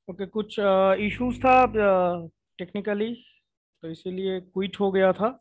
Okay, कुछ issues था technically, तो इसीलिए क्विट हो गया था।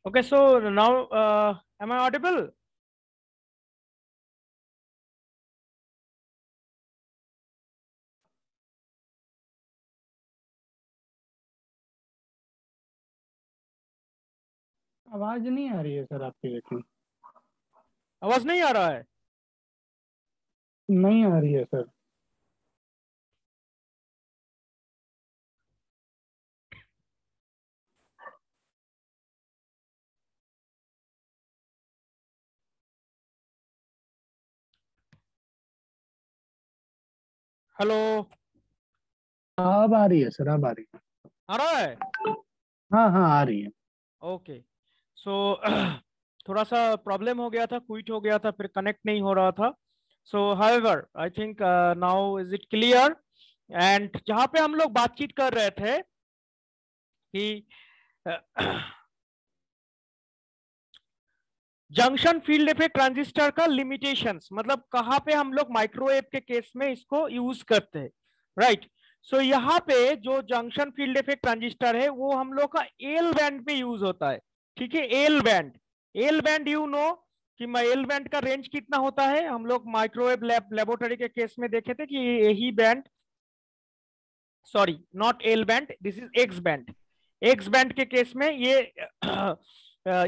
Okay, so now am I audible? आवाज नहीं आ रही है सर आपकी, लेकिन आवाज नहीं आ रहा है? नहीं आ रही है सर। हेलो? अब आ रही है सर, अब आ रही है। आ रहा है? हाँ हाँ, आ रही है। ओके, सो थोड़ा सा प्रॉब्लम हो गया था, क्विट हो गया था, फिर कनेक्ट नहीं हो रहा था। सो however I think now is it clear. And जहाँ पे हम लोग बातचीत कर रहे थे कि जंक्शन फील्ड इफेक्ट ट्रांजिस्टर का लिमिटेशंस, मतलब कहाँ पे हम लोग माइक्रोवेव के केस में इसको यूज करते हैं, राइट? सो यहाँ पे जो जंक्शन फील्ड इफेक्ट ट्रांजिस्टर है वो हम लोग का एल बैंड पे यूज होता है। ठीक है, L band. L band you know कि एल बैंड का रेंज कितना होता है? हम लोग माइक्रोवेव लेबोरेटरी के केस में देखे थे कि यही band, sorry naught L band, this is x band. X band के केस में ये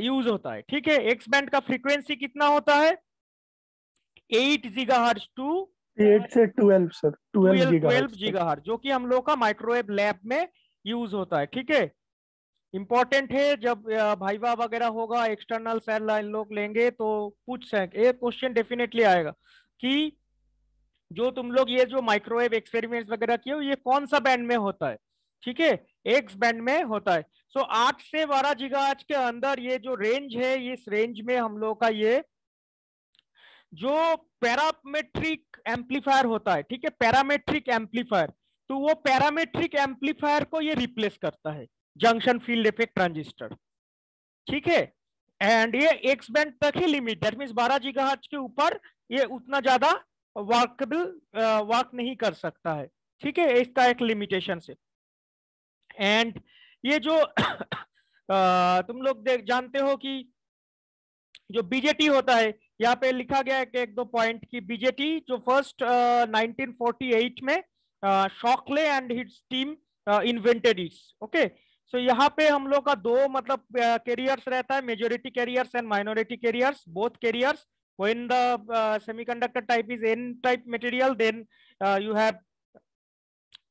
यूज होता है। ठीक है, एक्स बैंड का फ्रीक्वेंसी कितना होता है? 8 GHz टू 8 से 12 सर, 12 ट्वेल्व गीगाहर्ट्ज तक। गीगाहर्ट्ज जो कि हम लोग का माइक्रोवेव लैब में यूज होता है। ठीक है, इंपॉर्टेंट है, जब भाईवा वगैरह होगा, एक्सटर्नल सेल लोग लेंगे तो पूछ सके, एक क्वेश्चन डेफिनेटली आएगा कि जो तुम लोग ये जो माइक्रोवेव एक्सपेरिमेंट्स वगैरह किए हो ये कौन सा बैंड में होता है? ठीक है, एक्स बैंड में होता है। सो 8 से 12 GHz के अंदर ये जो रेंज है, इस रेंज में हम लोग का ये जो पैरामेट्रिक एम्पलीफायर होता है, ठीक है, पैरामेट्रिक एम्पलीफायर, तो वो पैरामेट्रिक एम्पलीफायर को ये रिप्लेस करता है, जंक्शन फील्ड इफेक्ट ट्रांजिस्टर। ठीक है, एंड ये एक्स बैंड तक ही लिमिट, दैट मीन्स 12 GHz के ऊपर ये उतना ज्यादा वर्कबल वर्क नहीं कर सकता है। ठीक है, इसका एक लिमिटेशन से। एंड ये जो तुम लोग देख जानते हो कि जो बीजेटी होता है, यहाँ पे लिखा गया है कि एक दो पॉइंट की बीजेटी जो फर्स्ट 1948 में Shockley and his team invented its. Okay, so यहाँ पे हम लोग का दो मतलब कैरियर्स रहता है, majority carriers and minority carriers, both carriers. when the semiconductor type is n type material, then you have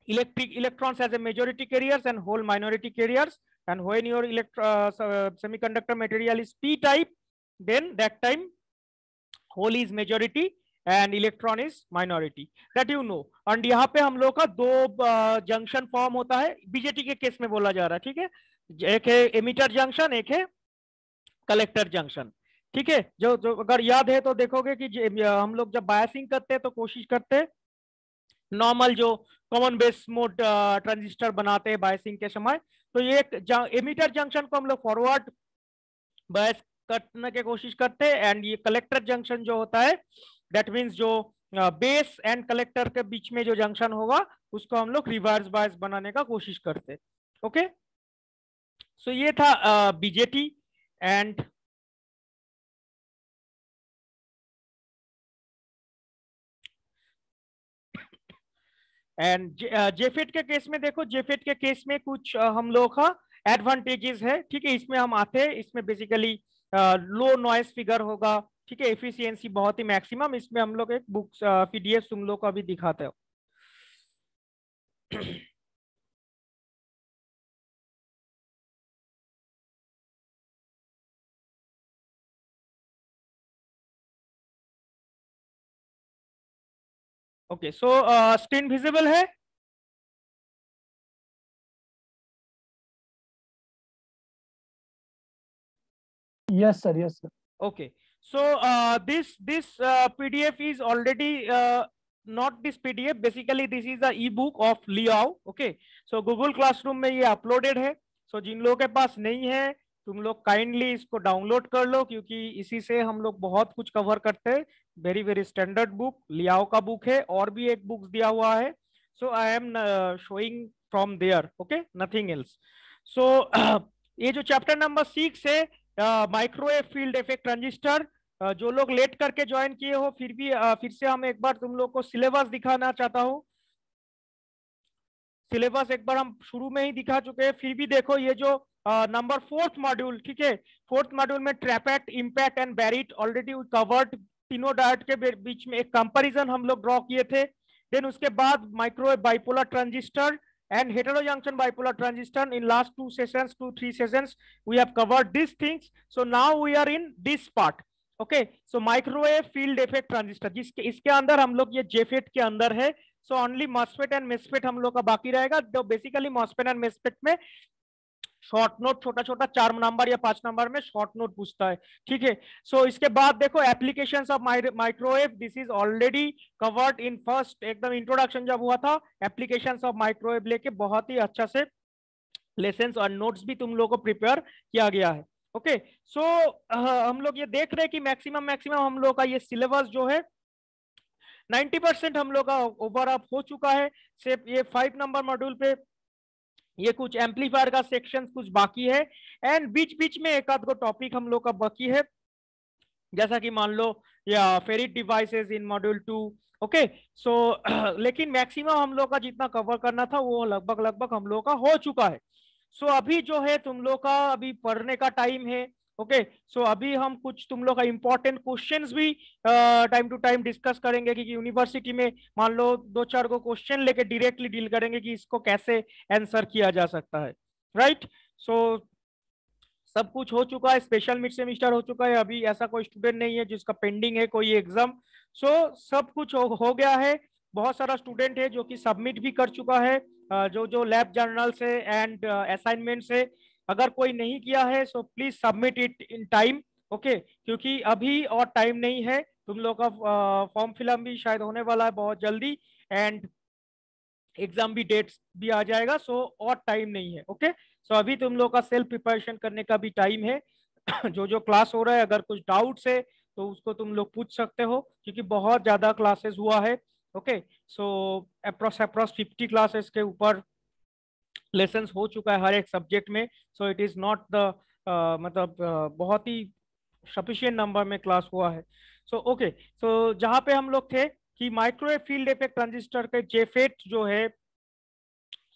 electrons as a majority carriers and whole minority carriers. And when your semiconductor material is p type, then that time whole is majority and electron is minority, that you know. and यहाँ पे हम लोग का दो junction form होता है, BJT के case में बोला जा रहा है। ठीक है, एक है एमिटर जंक्शन, एक है कलेक्टर जंक्शन। ठीक है, जो जो अगर याद है तो देखोगे कि हम लोग जब बायसिंग करते हैं तो कोशिश करते हैं नॉर्मल जो कॉमन बेस मोड ट्रांजिस्टर बनाते हैं बायसिंग के समय, तो ये एमिटर जंक्शन को हम लोग फॉरवर्ड बायस करने की कोशिश करते हैं। एंड ये कलेक्टर जंक्शन जो होता है, दैट मीन्स जो बेस एंड कलेक्टर के बीच में जो जंक्शन होगा उसको हम लोग रिवर्स बायस बनाने का कोशिश करते हैं। ओके, सो ये था बीजेटी। एंड जेफेट के केस में देखो, जेफेट के केस में कुछ हम लोग का एडवांटेजेस है। ठीक है, इसमें हम आते हैं, इसमें बेसिकली लो नॉइस फिगर होगा। ठीक है, एफिशिएंसी बहुत ही मैक्सिमम, इसमें हम लोग एक बुक्स पीडीएफ तुम लोग को अभी दिखाते हो। ओके, सो स्क्रीन विजिबल है? Yes sir, yes sir. Okay, so this PDF is already not this PDF. Basically, this is a ebook of Liao. Okay, so Google Classroom में ये uploaded है. So जिन लोगों के पास नहीं है, तुम लोग काइंडली इसको डाउनलोड कर लो, क्योंकि इसी से हम लोग बहुत कुछ कवर करते हैं. वेरी वेरी स्टैंडर्ड बुक, लियाओ का बुक है, और भी एक बुक दिया हुआ है. So I am showing from there. Okay, nothing else. So ये जो चैप्टर नंबर 6 है, माइक्रोवेव फील्ड इफेक्ट ट्रांजिस्टर, जो लोग लेट करके ज्वाइन किए हो, फिर भी फिर से हम एक बार तुम लोग को सिलेबस दिखाना चाहता हूँ. सिलेबस एक बार हम शुरू में ही दिखा चुके हैं, फिर भी देखो ये जो नंबर 4th मॉड्यूल, ठीक है, 4th मॉड्यूल में TRAPATT, IMPATT and BARITT already covered. तीनों डायोड के बीच में एक कंपैरिजन हम लोग ड्रॉ किए थे. देन उसके बाद microwave bipolar transistor and heterojunction bipolar transistor. In last 2-3 sessions we have covered these things. So now we are in this part. Okay, so microwave field effect transistor, जिसके इसके अंदर हम लोग ये JFET के अंदर है. So only MOSFET and MESFET हम लोग का बाकी रहेगा. तो बेसिकली MOSFET and MESFET में शॉर्ट नोट, छोटा छोटा 4 नंबर या 5 नंबर में शॉर्ट नोट पूछता है, ठीक है. सो इसके बाद देखो applications of microwave. This is already covered in first, एकदम इंट्रोडक्शन जब हुआ था, एप्लीकेशंस ऑफ माइक्रोवेव लेके बहुत ही अच्छा से लेसन्स और नोट्स भी तुम लोगों को प्रिपेयर किया गया है. ओके, सो हम लोग ये देख रहे हैं कि मैक्सिमम हम लोग का ये सिलेबस जो है 90% हम लोग का ओवर अप हो चुका है. सिर्फ ये 5 नंबर मॉड्यूल पे ये कुछ एम्पलीफायर का सेक्शन कुछ बाकी है, एंड बीच बीच में एक आध गो टॉपिक हम लोग का बाकी है, जैसा कि मान लो या फेरिट डिवाइसेस इन मॉड्यूल 2. ओके, सो लेकिन मैक्सिमम हम लोग का जितना कवर करना था वो लगभग हम लोग का हो चुका है. सो अभी जो है तुम लोग का अभी पढ़ने का टाइम है. ओके, सो अभी हम कुछ तुम लोग का इंपॉर्टेंट क्वेश्चंस भी टाइम टू टाइम डिस्कस करेंगे, क्योंकि यूनिवर्सिटी में मान लो 2-4 को क्वेश्चन लेके डायरेक्टली डील करेंगे कि इसको कैसे आंसर किया जा सकता है. राइट, सो सब कुछ हो चुका है. स्पेशल मिड सेमिस्टर हो चुका है. अभी ऐसा कोई स्टूडेंट नहीं है जिसका पेंडिंग है कोई एग्जाम. सो सब कुछ हो गया है. बहुत सारा स्टूडेंट है जो कि सबमिट भी कर चुका है, जो लैब जर्नल से एंड असाइनमेंट से. अगर कोई नहीं किया है so please submit it in time. Okay, क्योंकि अभी और टाइम नहीं है. तुम लोग का फॉर्म फिलअप भी शायद होने वाला है बहुत जल्दी, एंड एग्जाम भी डेट भी आ जाएगा. सो और टाइम नहीं है. ओके, सो अभी तुम लोग का सेल्फ प्रिपरेशन करने का भी टाइम है. जो क्लास हो रहा है, अगर कुछ डाउट्स है तो उसको तुम लोग पूछ सकते हो, क्योंकि बहुत ज्यादा क्लासेस हुआ है. ओके, सो अप्रोक्स 50 क्लासेस के ऊपर लेसन्स हो चुका है हर एक सब्जेक्ट में. So it is not the मतलब बहुत ही सफिशिएंट नंबर में क्लास हुआ है. सो ओके, सो जहां पे हम लोग थे कि माइक्रोवेव फील्ड इफेक्ट ट्रांजिस्टर के जेफेट जो है,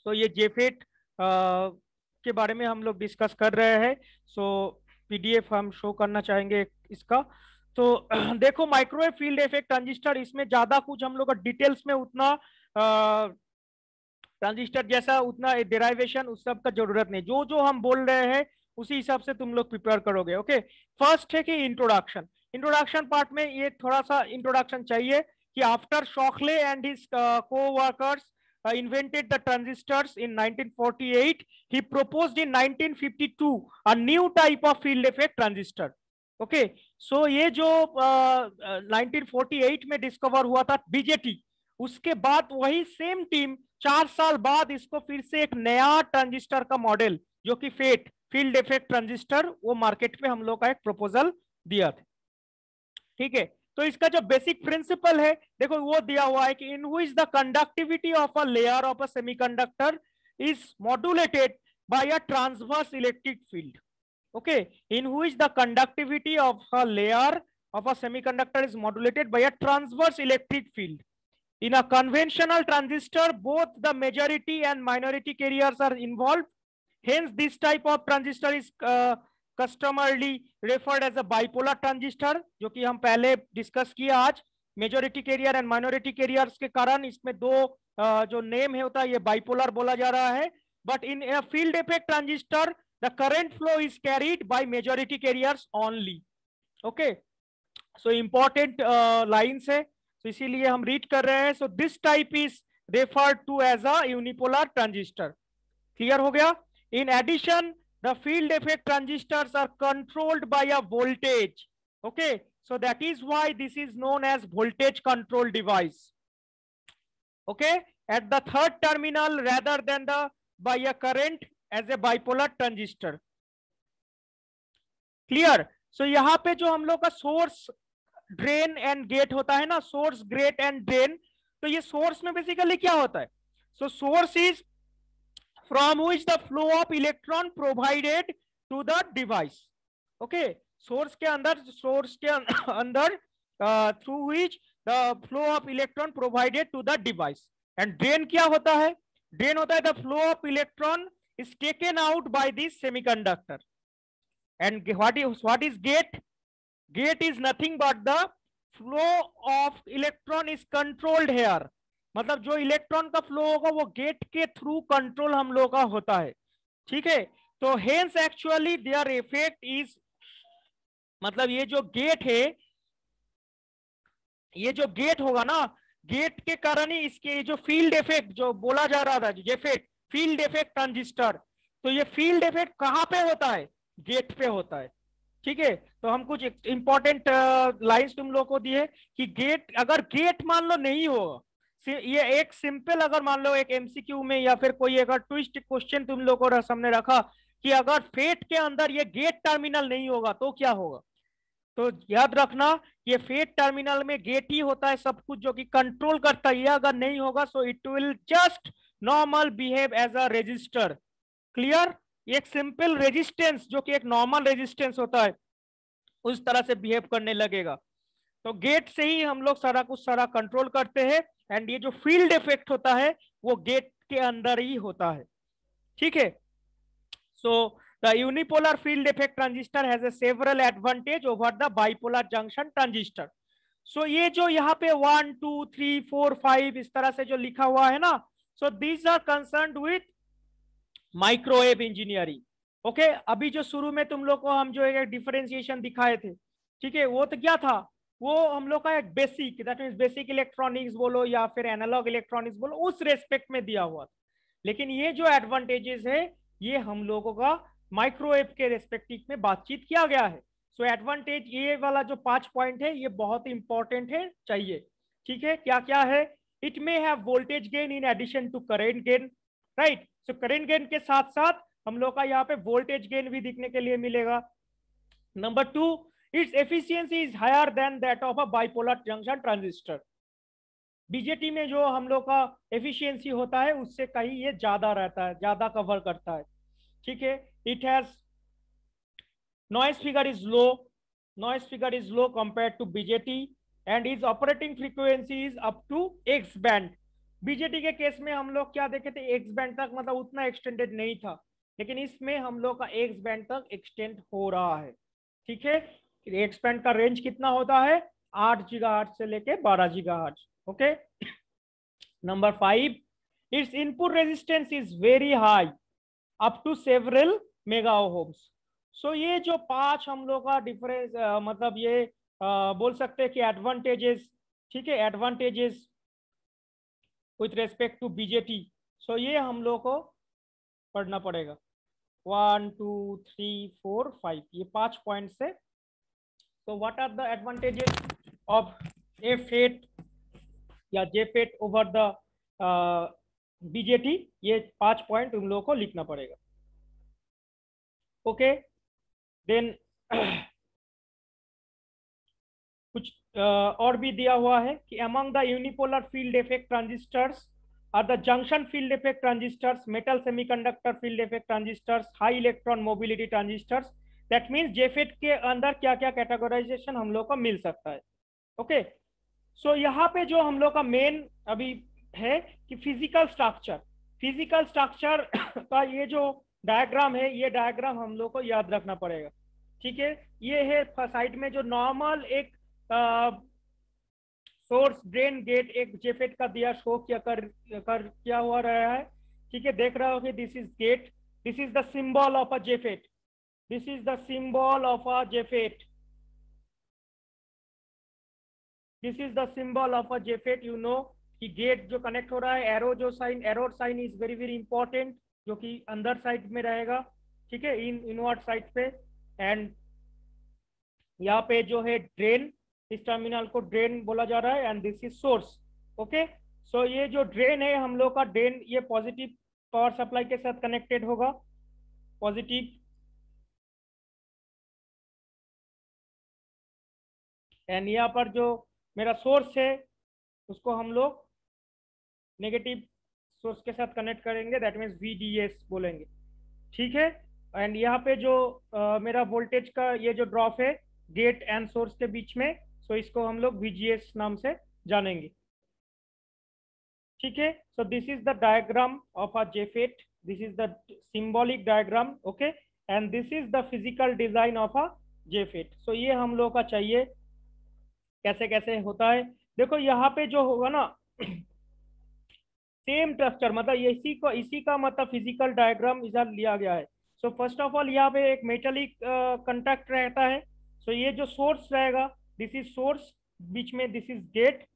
तो ये जेफेट के बारे में हम लोग डिस्कस कर रहे हैं. सो पीडीएफ हम शो करना चाहेंगे इसका. तो देखो माइक्रोवेव फील्ड इफेक्ट ट्रांजिस्टर, इसमें ज्यादा कुछ हम लोग का डिटेल्स में उतना ट्रांजिस्टर जैसा उतना डेराइवेशन उस सब का जरूरत नहीं. जो हम बोल रहे हैं उसी हिसाब से तुम लोग प्रिपेयर करोगे. ओके, फर्स्ट है कि इंट्रोडक्शन पार्ट में ये थोड़ा सा इंट्रोडक्शन चाहिए कि after Shockley and his co-workers invented the transistors in 1948, he proposed in 1952 a new type of field effect transistor. Okay, so ये जो 1948 में डिस्कवर हुआ था बीजेटी, उसके बाद वही सेम टीम 4 साल बाद इसको फिर से एक नया ट्रांजिस्टर का मॉडल, जो कि फेट फील्ड इफेक्ट ट्रांजिस्टर, वो मार्केट में हम लोग का एक प्रपोजल दिया था. ठीक है, तो इसका जो बेसिक प्रिंसिपल है देखो वो दिया हुआ है कि in which the conductivity of a layer of a semiconductor is modulated by a transverse electric field. Okay, in which the conductivity of a layer of a semiconductor is modulated by a transverse electric field. In a conventional transistor, both the majority and minority carriers are involved. Hence, this type of transistor is customarily referred as a bipolar transistor, जो कि हम पहले discuss किया आज. Majority carrier and minority carriers के कारण इसमें दो जो नेम है होता है, ये बाइपोलर बोला जा रहा है. But in a field effect transistor the current flow is carried by majority carriers only. Okay, so important lines है. तो इसीलिए हम रीड कर रहे हैं. So this type is referred to as a unipolar transistor. Clear हो गया. In addition the field effect transistors are controlled by a voltage. Okay, so that is why this is known as voltage control device. Okay, at the third terminal rather than the by a current as a bipolar transistor. Clear. So यहाँ पे जो हम लोग का source drain and gate होता है ना, source gate and drain, तो ये सोर्स में बेसिकली क्या होता है? So source is from which the flow of electron provided to the device. Okay, source के अंदर through which the flow of electron provided to the device. And drain क्या होता है? ड्रेन होता है the flow of electron is taken out by this semiconductor. And what is gate? Gate is nothing but the flow of electron is controlled here. मतलब जो electron का flow होगा वो गेट के थ्रू कंट्रोल हम लोग का होता है. ठीक है, तो hence actually their effect is, मतलब ये जो गेट है, ये जो गेट होगा ना, गेट के कारण ही इसके जो फील्ड इफेक्ट जो बोला जा रहा था, जेफेट फील्ड इफेक्ट ट्रांजिस्टर, तो ये फील्ड इफेक्ट कहां पे होता है? गेट पे होता है. ठीक है, तो हम कुछ इंपॉर्टेंट लाइंस तुम लोग को दिए कि गेट, अगर गेट मान लो नहीं होगा, ये एक सिंपल, अगर मान लो एक एमसीक्यू में या फिर कोई अगर ट्विस्ट क्वेश्चन तुम लोग को सामने रखा कि अगर फेट के अंदर ये गेट टर्मिनल नहीं होगा तो क्या होगा, तो याद रखना ये फेट टर्मिनल में गेट ही होता है सब कुछ जो कि कंट्रोल करता है. ये अगर नहीं होगा so it will just normal behave as a resistor. Clear. एक सिंपल रेजिस्टेंस जो कि एक नॉर्मल रेजिस्टेंस होता है उस तरह से बिहेव करने लगेगा. तो गेट से ही हम लोग सारा कुछ सारा कंट्रोल करते हैं. एंड ये जो फील्ड इफेक्ट होता है वो गेट के अंदर ही होता है. ठीक है. So the unipolar field effect transistor has a several advantage over the bipolar junction transistor. So ये जो यहाँ पे 1 2 3 4 5 इस तरह से जो लिखा हुआ है ना, so these are concerned with microwave engineering. Okay, अभी जो शुरू में तुम लोग को हम जो एक डिफरेंशिएशन दिखाए थे, ठीक है, वो तो क्या था? वो हम लोग का एक basic, that means basic electronics बोलो या फिर एनालॉग इलेक्ट्रॉनिक्स बोलो, उस रेस्पेक्ट में दिया हुआ था. लेकिन ये जो एडवांटेजेस है ये हम लोगों का माइक्रोवेव के रेस्पेक्टिव में बातचीत किया गया है. सो एडवांटेज ये वाला जो 5 पॉइंट है ये बहुत इंपॉर्टेंट है, चाहिए. ठीक है, क्या क्या है? It may have voltage gain in addition to current gain. Right. So current gain के साथ साथ हम लोग का यहाँ पे वोल्टेज गेन भी दिखने के लिए मिलेगा. Number 2, its efficiency is higher than that of a bipolar junction transistor. BJT में जो हम लोग का एफिशिएंसी होता है उससे कहीं ये ज्यादा रहता है, ज्यादा कवर करता है. ठीक है. It has noise figure is low, noise figure is low compared to BJT and is operating frequency is up to X band. BJT के केस में हम लोग क्या देखे थे? एक्स बैंड तक, मतलब उतना एक्सटेंडेड नहीं था, लेकिन इसमें हम लोग का एक्स बैंड तक एक्सटेंड हो रहा है. ठीक है. एक्स बैंड का रेंज कितना होता है? 8 गीगाहर्ट्ज से लेके 12 gigahertz. Okay. Number 5, it's input resistance is very high up to several mega ohms. So ये जो 5 हम लोग का डिफरेंस, मतलब ये बोल सकते हैं कि एडवांटेजेस. ठीक है, advantages with respect to BJT. So ये हम लोग को पढ़ना पड़ेगा. 1 2 3 4 5 ये 5 पॉइंट से. So what are the advantages of a FET या J FET over the BJT? ये 5 पॉइंट तुम लोगों को लिखना पड़ेगा. ओके. देन कुछ और भी दिया हुआ है कि among the unipolar field effect transistors are the junction field effect transistors, metal semiconductor field effect transistors, high electron mobility transistors. That means JFET के अंदर क्या क्या कैटेगराइजेशन हम लोग को मिल सकता है. ओके. सो यहाँ पे जो हम लोग का मेन अभी है कि फिजिकल स्ट्रक्चर. फिजिकल स्ट्रक्चर का ये जो डायग्राम है, ये डायग्राम हम लोग को याद रखना पड़ेगा. ठीक है. ये है साइड में जो नॉर्मल एक सोर्स ड्रेन गेट एक जेफेट का दिया शो क्या हुआ रहा है. ठीक है, देख रहे हो कि this is gate, this is the symbol of a JFET, this is the symbol of a JFET. This is the symbol of a JFET. You know कि गेट जो कनेक्ट हो रहा है, एरो जो sign, arrow sign is very very important, जो कि अंदर side में रहेगा, ठीक है, इनवर्ट साइड पे। एंड यहाँ पे जो है ड्रेन, इस टर्मिनल को ड्रेन बोला जा रहा है, and this is source. Okay, so ये जो ड्रेन है हम लोग का, ड्रेन ये पॉजिटिव पावर सप्लाई के साथ कनेक्टेड होगा, पॉजिटिव। एंड यहाँ पर जो मेरा सोर्स है उसको हम लोग नेगेटिव सोर्स के साथ कनेक्ट करेंगे, दैट मीन्स VDS बोलेंगे, ठीक है। एंड यहाँ पे जो मेरा वोल्टेज का ये जो ड्रॉप है गेट एंड सोर्स के बीच में, सो इसको हम लोग VGS नाम से जानेंगे, ठीक है। So this is the diagram of a JFET, this is the symbolic diagram, okay, and this is the physical design of a JFET. So ये हम लोग का चाहिए कैसे कैसे होता है। देखो यहाँ पे जो होगा ना सेम स्ट्रक्चर, मतलब इसी का मतलब फिजिकल डायग्राम इधर लिया गया है। सो फर्स्ट ऑफ ऑल यहाँ पे एक मेटेलिक कंडक्ट रहता है। सो ये जो सोर्स रहेगा, दिस इज सोर्स, बीच में this is gate,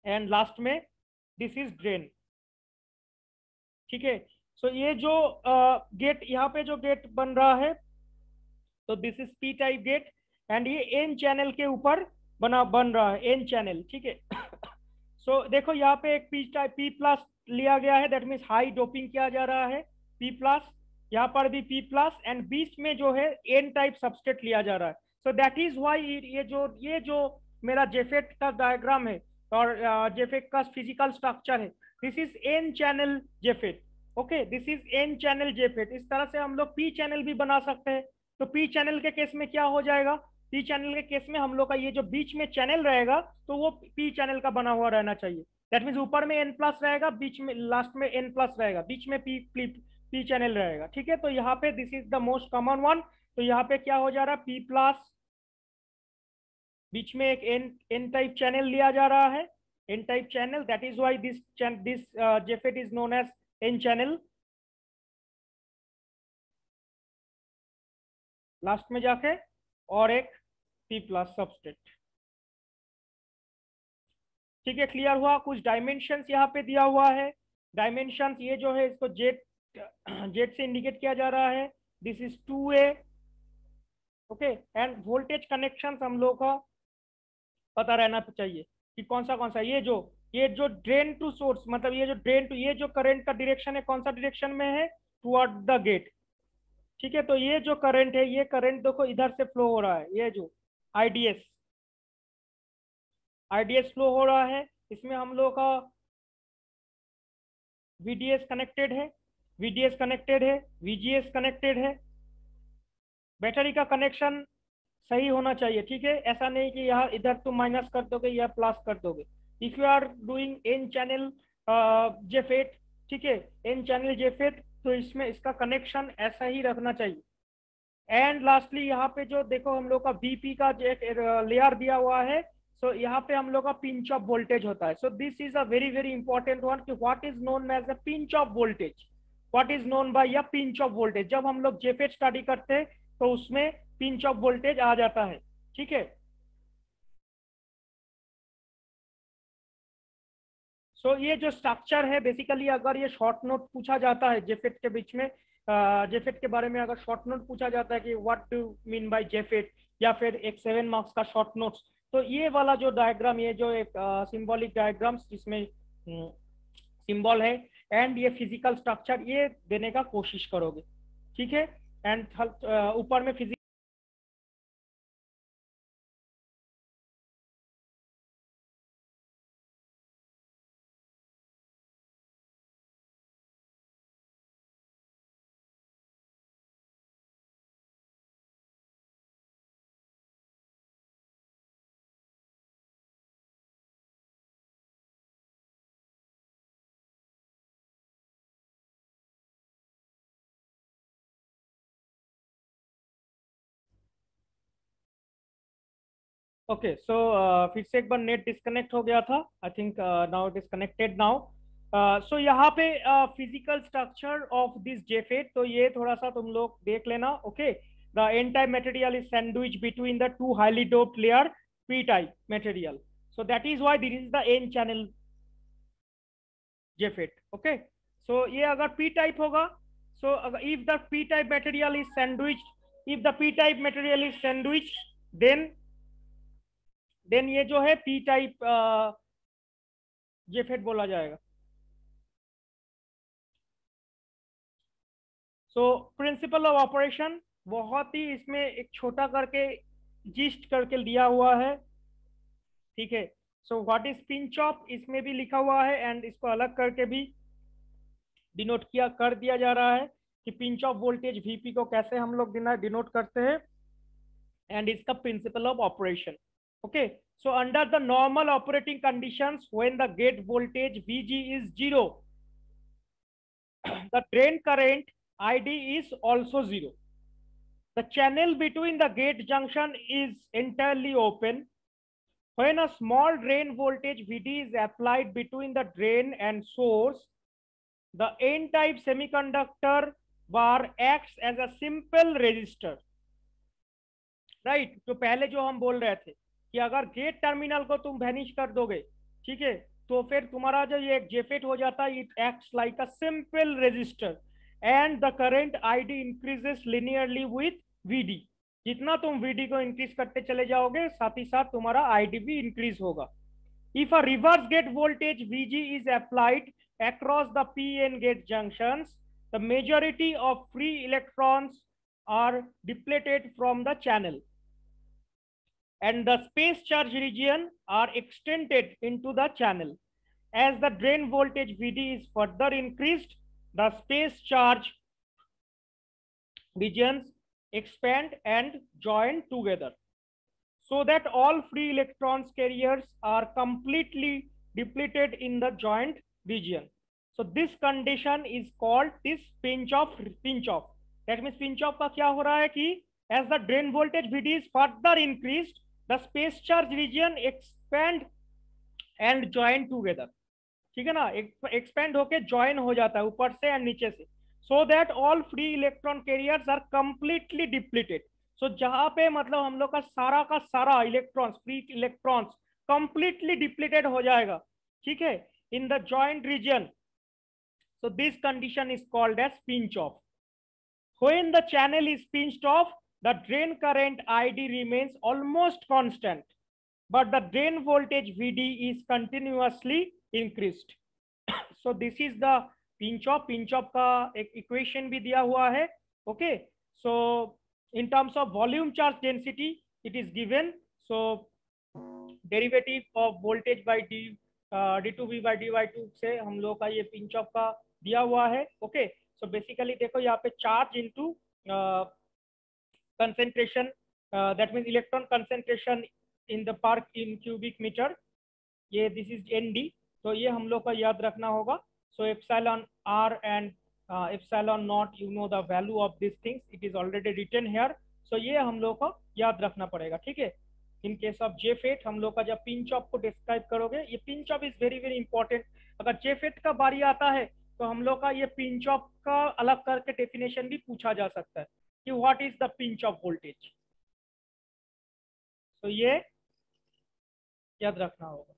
and last में दिस इज ड्रेन, ठीक है। सो ये जो गेट, यहाँ पे जो गेट बन रहा है, तो this is P type gate, and ये N चैनल के ऊपर बन रहा है, N चैनल, ठीक है। सो देखो यहाँ पे एक P प्लस लिया गया है, दैट मीन्स हाई डोपिंग किया जा रहा है, P प्लस, यहाँ पर भी P प्लस, एंड बीच में जो है N टाइप सबस्ट्रेट लिया जा रहा है। सो दैट इज वाई ये जो मेरा जेफेट का डायग्राम है और जेफेट का फिजिकल स्ट्रक्चर है, this is N channel JFET, okay, this is N channel JFET. इस तरह से हम लोग P चैनल भी बना सकते हैं। तो P चैनल के केस में क्या हो जाएगा, P चैनल के केस में हम लोग का ये जो बीच में चैनल रहेगा तो वो P चैनल का बना हुआ रहना चाहिए, दैट मीन्स ऊपर में N प्लस रहेगा, बीच में लास्ट में N प्लस रहेगा, बीच में P चैनल रहेगा, ठीक है। तो यहाँ पे this is the most common one. तो यहाँ पे क्या हो जा रहा है, P प्लस, बीच में एक N टाइप चैनल लिया जा रहा है, N type channel, that is why this JFET is known as N channel. Last में जाके और एक P प्लस सबस्ट्रेट, ठीक है। क्लियर हुआ। कुछ डायमेंशंस यहाँ पे दिया हुआ है, डायमेंशंस ये जो है इसको जेट जेट से इंडिकेट किया जा रहा है, this is 2A, okay. End voltage connection हम लोग का पता रहना चाहिए कि कौन सा ये जो ड्रेन टू सोर्स, मतलब ये जो ड्रेन टू, ये जो करंट का डायरेक्शन है कौन सा डायरेक्शन में है, टुवर्ड द गेट, ठीक है। तो ये जो करंट है, ये करंट देखो इधर से फ्लो हो रहा है, ये जो आईडीएस आईडीएस फ्लो हो रहा है, इसमें हम लोग का VDS कनेक्टेड है, VDS कनेक्टेड है, VGS कनेक्टेड है। बैटरी का कनेक्शन सही होना चाहिए, ठीक है, ऐसा नहीं कि यहाँ इधर तुम माइनस कर दोगे या प्लस कर दोगे। If you are doing N channel JFET, ठीक है, N चैनल जेफेट, तो इसमें इसका कनेक्शन ऐसा ही रखना चाहिए। एंड लास्टली यहाँ पे जो देखो हम लोग का VP का लेयर दिया हुआ है, सो यहाँ पे हम लोग का पिंच ऑफ वोल्टेज होता है। So this is a very very important one कि what is known as a pinch off voltage, what is known by a pinch off voltage. जब हम लोग जेफेट स्टडी करते हैं तो उसमें पिंच ऑफ वोल्टेज आ जाता है, ठीक है। सो ये जो स्ट्रक्चर है बेसिकली, अगर ये शॉर्ट नोट पूछा जाता है जेफेट के बीच में, जेफेट के बारे में अगर शॉर्ट नोट पूछा जाता है कि what do mean by JFET, या फिर एक 7 मार्क्स का शॉर्ट नोट्स, तो ये वाला जो डायग्राम, ये जो एक सिंबॉलिक डायग्राम्स जिसमें सिंबल है एंड ये फिजिकल स्ट्रक्चर, ये देने का कोशिश करोगे, ठीक है। एंड ऊपर में फिजिकल, ओके। सो फिर से एक बार नेट डिस्कनेक्ट हो गया था, I think now it is connected now. So यहाँ पे physical structure of this JFET, तो ये थोड़ा सा तुम लोग देख लेना, okay. The N type material is sandwich between the two highly doped layer, p type material. So that is why this is the n channel JFET. Okay, so ये अगर p type होगा, so if the p type material is sandwiched, if the p type material is sandwiched, then ये जो है p type JFET बोला जाएगा. So principal of operation बहुत ही इसमें एक छोटा करके जिस्ट करके दिया हुआ है, ठीक है. So what is pinch of इसमें भी लिखा हुआ है एंड इसको अलग करके भी डिनोट किया कर दिया जा रहा है कि पिंच ऑफ वोल्टेज वीपी को कैसे हम लोग डिनोट करते हैं एंड इसका principle of operation. Okay, so under the normal operating conditions when the gate voltage VG is 0, the drain current ID is also 0. The channel between the gate junction is entirely open. When a small drain voltage VD is applied between the drain and source, the N-type semiconductor bar acts as a simple resistor. Right? तो पहले जो हम बोल रहे थे कि अगर gate terminal को तुम वैनिश कर दोगे, ठीक है, तो फिर तुम्हारा जो ये JFET हो जाता है, it acts like a simple resistor and the current ID increases linearly with VD. जितना तुम VD को इंक्रीज करते चले जाओगे साथ ही साथ तुम्हारा ID भी इंक्रीज होगा. If a reverse gate voltage VG is applied across the PN gate junctions, the majority of free electrons are depleted from the channel and the space charge region are extended into the channel. As the drain voltage VD is further increased, the space charge regions expand and join together so that all free electrons carriers are completely depleted in the joint region. So this condition is called this pinch off. That means pinch off का क्या हो रहा है कि as the drain voltage VD is further increased, the space charge region expand and join together. ठीक है ना, expand होके ज्वाइन हो जाता है ऊपर से एंड नीचे से, so that all free electron carriers are completely depleted. So जहां पे मतलब हम लोग का सारा electrons, free electrons completely depleted हो जाएगा, ठीक है, in the joint region. So this condition is called as pinch off. When the channel is pinched off, the drain current ID remains almost constant, but the drain voltage VD is continuously increased. So this is the pinch off. Pinch off का एक equation भी दिया हुआ है. Okay, so in terms of volume charge density it is given. So derivative of voltage by d2v by dy2 से हम लोग का ये pinch off का दिया हुआ है. Okay, so basically देखो यहाँ पे charge into concentration, that means electron concentration in the per in cubic meter, ये this is ND. तो ये हम लोग का याद रखना होगा. So epsilon R and epsilon naught, you know the value of these things, it is already written here. So ये हम लोग को याद रखना पड़ेगा, ठीक है. इन केस ऑफ JFET हम लोग का जब पिंच ऑफ को डिस्क्राइब करोगे, ये pinch of is very very important. अगर JFET का बारी आता है तो हम लोग का ये पिंच ऑफ का अलग करके डेफिनेशन भी पूछा जा सकता है कि what is the pinch off voltage. तो ये याद रखना होगा,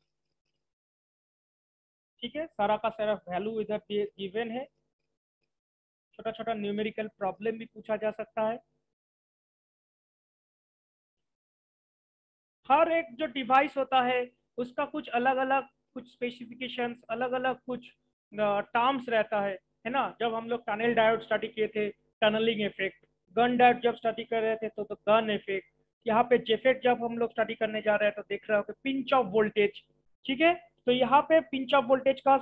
ठीक है. सारा का सारा वैल्यू इधर गिवन है. छोटा छोटा न्यूमेरिकल प्रॉब्लम भी पूछा जा सकता है. हर एक जो डिवाइस होता है उसका कुछ अलग अलग कुछ स्पेसिफिकेशंस, अलग अलग कुछ टर्म्स रहता है ना. जब हम लोग टनल डायोड स्टडी किए थे, टनलिंग इफेक्ट, गन डायोड जब स्टडी कर रहे थे तो गन इफेक्ट, यहाँ पे JFET जब हम लोग स्टडी करने जा रहे हैं तो देख रहे हो कि पिंच ऑफ वोल्टेज, ठीक है. तो यहाँ पे पिंच ऑफ वोल्टेज का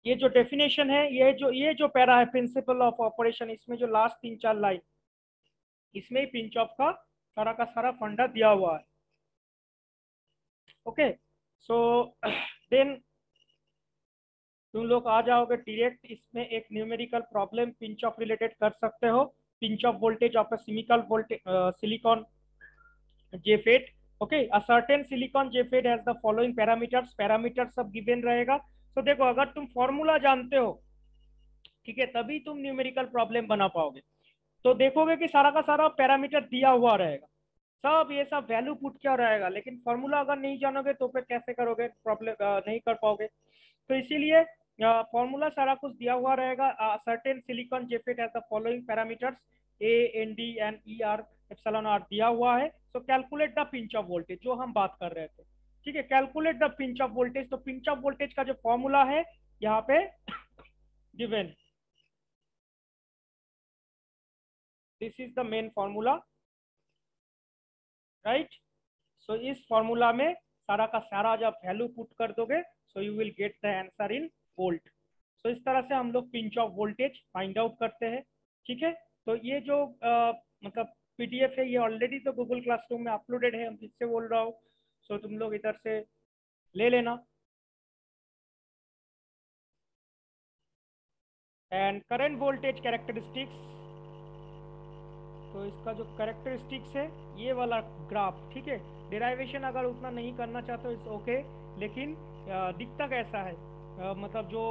ये जो डेफिनेशन है, ये जो पैरा है प्रिंसिपल ऑफ ऑपरेशन, इसमें जो लास्ट 3-4 लाइन, इसमें पिंच ऑफ का सारा फंडा दिया हुआ है. ओके, सो देन तुम लोग आ जाओगे डायरेक्ट इसमें एक numerical problem pinch of related कर सकते हो. Pinch off voltage of a silicon JFET. Okay, a certain silicon JFET has the following parameters सब गिवन रहेगा. तो देखो अगर तुम फॉर्मूला जानते हो, ठीक है, तभी तुम न्यूमेरिकल प्रॉब्लम बना पाओगे. तो देखोगे कि सारा का सारा पैरामीटर दिया हुआ रहेगा, सब ये सब वैल्यू पुट किया रहेगा, लेकिन फॉर्मूला अगर नहीं जानोगे तो फिर कैसे करोगे, प्रॉब्लम नहीं कर पाओगे। तो इसीलिए फॉर्मूला सारा कुछ दिया हुआ रहेगा। Certain silicon JFET has the following parameters A N D and E R epsilon R दिया हुआ है। So calculate the pinch off voltage, जो हम बात कर रहे थे, ठीक है, calculate the pinch off voltage. तो पिंच ऑफ वोल्टेज का जो फॉर्मूला है यहाँ पे given, this is the main formula, right. So इस फॉर्मूला में सारा का सारा जब वैल्यू पुट कर दोगे so you will get the answer in volt. So इस तरह से हम लोग pinch off voltage find out करते हैं, ठीक है। तो ये जो मतलब पीडीएफ है ये ऑलरेडी तो गूगल क्लासरूम में अपलोडेड है, हम फिर से बोल रहा हूँ। सो तुम लोग इधर से ले लेना। एंड करंट वोल्टेज कैरेक्टरिस्टिक्स, तो इसका जो कैरेक्टरिस्टिक्स है ये वाला ग्राफ, ठीक है। डेराइवेशन अगर उतना नहीं करना चाहते हो इट्स ओके, लेकिन दिखता कैसा है, मतलब जो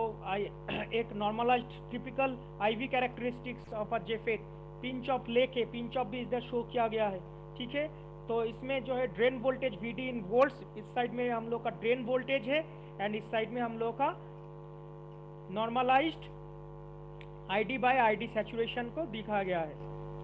एक normalized typical IV characteristics of a JFET, pinch off लेके पिंच ऑफ भी इधर शो किया गया है, ठीक है। तो इसमें जो है drain voltage VD in volts, इस साइड में हम लोग का ड्रेन वोल्टेज है एंड इस साइड में हम लोग का normalized ID by ID saturation को दिखा गया है,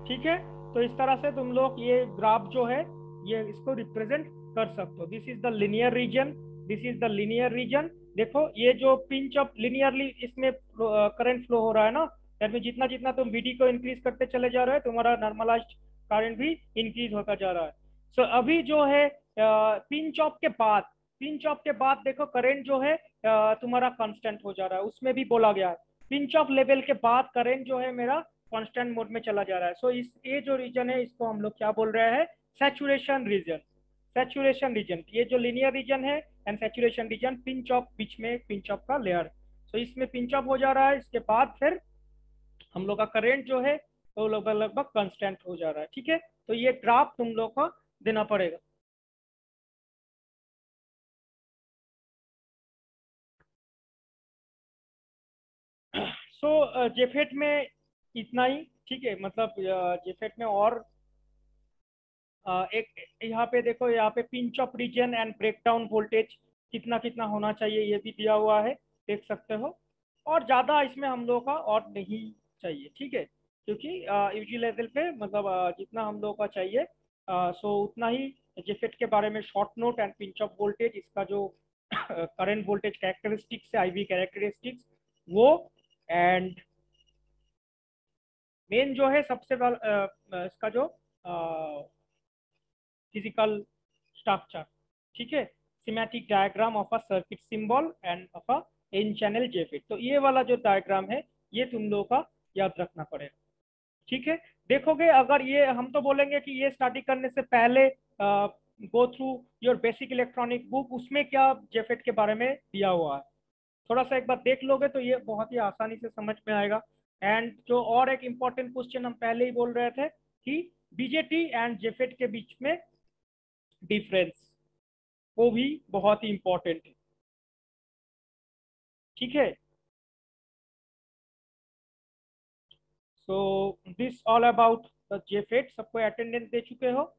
ठीक है। तो इस तरह से तुम लोग ये ग्राफ जो है ये इसको रिप्रेजेंट कर सकते हो। This is the linear region, this is the linear region. देखो ये जो पिंच ऑफ लिनियरली इसमें करंट फ्लो हो रहा है ना, यानी जितना जितना तुम वीडी को इंक्रीज करते चले जा रहे हो तुम्हारा नॉर्मलाइज्ड करंट भी इंक्रीज होता जा रहा है। सो अभी जो है पिंच ऑफ के बाद, पिंच ऑफ के बाद देखो करंट जो है तुम्हारा कांस्टेंट हो जा रहा है, उसमें भी बोला गया है पिंच ऑफ लेवल के बाद करंट जो है मेरा कांस्टेंट मोड में चला जा रहा है। सो इस ये जो रीजन है इसको हम लोग क्या बोल रहे हैं, सैचुरेशन रीजन। सैचुरेशन रीजन, ये जो लिनियर रीजन है and saturation region, pinch off बीच में पिंच ऑफ का लेयर। सो इसमें पिंच ऑफ हो जा रहा है, इसके बाद फिर हम लोग का करंट जो है तो लगभग लगभग कांस्टेंट हो जा रहा है, ठीक है। तो ये ग्राफ तुम लोग को देना पड़ेगा। सो जेफेट में इतना ही, ठीक है। मतलब जेफेट में और एक यहाँ पे देखो, यहाँ पे pinch off region and breakdown voltage कितना कितना होना चाहिए ये भी दिया हुआ है, देख सकते हो। और ज़्यादा इसमें हम लोग का और नहीं चाहिए, ठीक है, क्योंकि यूजी लेवल पे मतलब जितना हम लोग का चाहिए सो उतना ही जेफेट के बारे में short note and pinch off voltage, इसका जो करंट वोल्टेज कैरेक्टरिस्टिक्स है आईवी कैरेक्टरिस्टिक्स वो, एंड मेन जो है सबसे इसका जो फिजिकल स्ट्रक्चर, ठीक है, schematic diagram of a circuit symbol and of a N channel JFET. तो ये वाला जो डायग्राम है ये तुम लोगों का याद रखना पड़ेगा, ठीक है। देखोगे अगर ये हम तो बोलेंगे कि ये स्टार्टिंग करने से पहले go through your basic electronic book, उसमें क्या जेफेट के बारे में दिया हुआ है थोड़ा सा एक बार देख लोगे तो ये बहुत ही आसानी से समझ में आएगा। एंड जो और एक इम्पॉर्टेंट क्वेश्चन हम पहले ही बोल रहे थे कि बीजेटी एंड जेफेट के बीच में डिफरेंस, वो भी बहुत ही इंपॉर्टेंट है, ठीक है। So this all about the JFET, सबको अटेंडेंस दे चुके हो?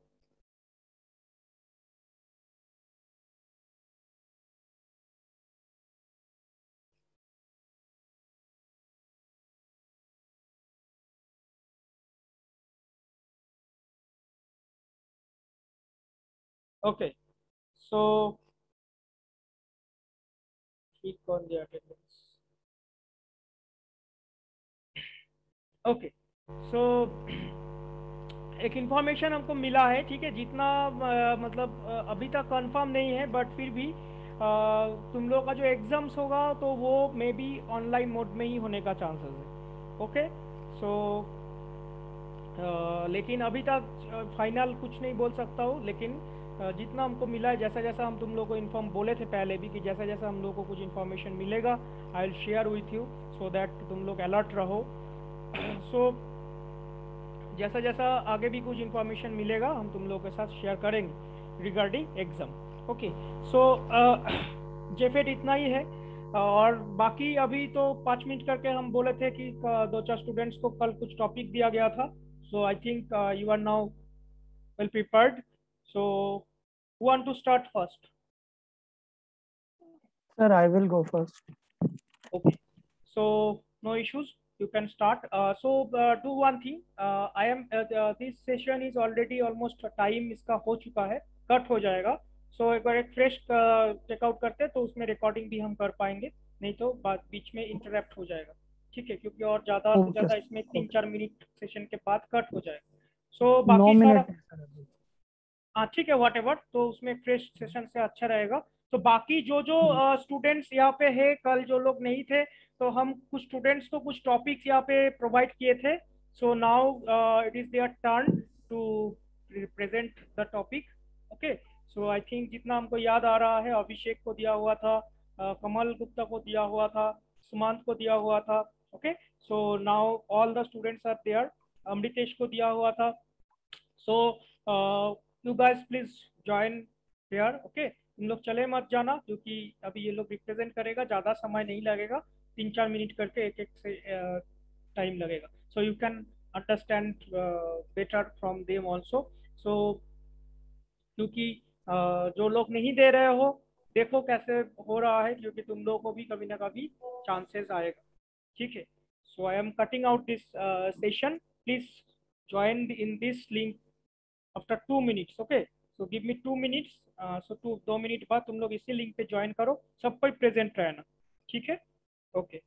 Okay, so click on the attendance. Okay, so एक इंफॉर्मेशन हमको मिला है, ठीक है, जितना मतलब अभी तक कंफर्म नहीं है बट फिर भी तुम लोग का जो एग्जाम्स होगा तो वो मे बी ऑनलाइन मोड में ही होने का चांसेस है, ओके। सो लेकिन अभी तक फाइनल कुछ नहीं बोल सकता हूँ, लेकिन जितना हमको मिला है, जैसा जैसा हम तुम लोग को इन्फॉर्म बोले थे पहले भी कि जैसा जैसा हम लोग को कुछ इन्फॉर्मेशन मिलेगा I will share with you so that तुम लोग अलर्ट रहो। सो जैसा जैसा आगे भी कुछ इन्फॉर्मेशन मिलेगा हम तुम लोगों के साथ शेयर करेंगे रिगार्डिंग एग्जाम, ओके। सो जेफेट इतना ही है, और बाकी अभी तो 5 मिनट करके हम बोले थे कि 2-4 स्टूडेंट्स को कल कुछ टॉपिक दिया गया था, So I think you are now well prepared. So who want to start first? Sir, I will go first. Okay. So no issues. You can start. Do one thing. I am this session is already almost time इसका हो चुका है, cut हो जाएगा. So एक बार एक fresh checkout करते हैं तो उसमें रिकॉर्डिंग भी हम कर पाएंगे, नहीं तो बाद बीच में इंटरप्ट हो जाएगा. ठीक है, क्योंकि और ज़्यादा से ओके ज़्यादा सर, इसमें तीन ओके। चार मिनट सेशन के बाद कट हो जाएगा. सो 9 बाकी सारा मिनट है सर अभी। हाँ ठीक है, वॉट एवर, तो उसमें फ्रेश सेशन से अच्छा रहेगा. तो बाकी जो जो स्टूडेंट्स यहाँ पे है, कल जो लोग नहीं थे, तो हम कुछ स्टूडेंट्स को कुछ टॉपिक्स यहाँ पे प्रोवाइड किए थे. So now it is their turn to present the topic. Okay. So I think जितना हमको याद आ रहा है, अभिषेक को दिया हुआ था, कमल गुप्ता को दिया हुआ था, सुमांत को दिया हुआ था. Okay. So now all the students are there. Amritesh को दिया हुआ था. So you guys please join here. Okay. तुम लोग चले मत जाना, क्योंकि अभी ये लोग रिप्रेजेंट करेगा, ज़्यादा समय नहीं लगेगा, 3-4 मिनट करके एक एक से टाइम लगेगा. So you can understand better from them also. So क्योंकि जो लोग नहीं दे रहे हो, देखो कैसे हो रहा है, क्योंकि तुम लोगों को भी कभी ना कभी चांसेस आएगा. ठीक है. So I am cutting out this session. Please join in this link after 2 minutes. Okay. So give me 2 minutes. So 2 minute बाद तुम लोग इसी लिंक पे ज्वाइन करो. सब कोई प्रेजेंट रहना. ठीक है. ओके.